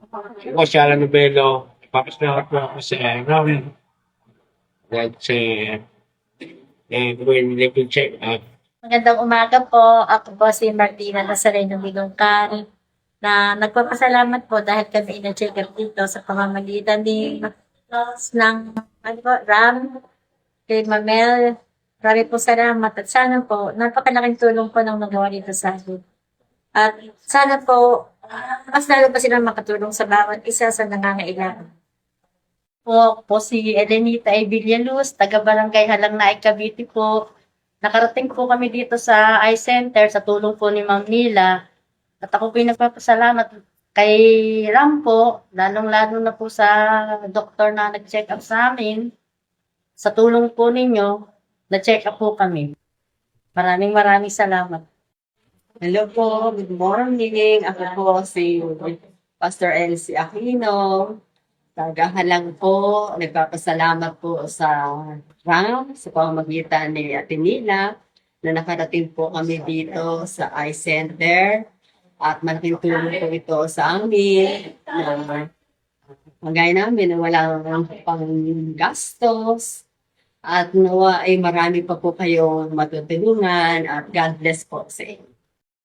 Ako si Alan Nobelo. Papasalamat po ako sa Ram. Dahil sa medical check-up. Magandang umaga po. Ako po si Martina Nazareno Bilongkan na nagpapasalamat po dahil kami na-check up dito sa pamamagitan ng RAM kay Mamel. Marami po salamat at sana po napakalaking tulong po ng nagawa dito sa akin. At sana po mas lalo pa silang makatulong sa bawat isa sa nangangailangan. Po si Elenita A. Villaluz, taga-barangay Halangnaik, Cavite po. Nakarating po kami dito sa eye center sa tulong po ni Ma'am Nila. At ako po yung nagpapasalamat kay Ram po, lalong-lalo na po sa doktor na nag-check up sa amin. Sa tulong po ninyo, na-check up po kami. Maraming salamat. Hello po, good morning. Ako po si Pastor Elsie Aquino. Tagahalang po, nagpapasalamat po sa RAM, sa pamamagitan ni Ate Nina, na nakarating po kami dito sa eye center. At malaking tulong po ito sa amin na magaya namin na walang pang gastos. At nawa ay marami pa po kayong matutulungan at God bless po sa inyo.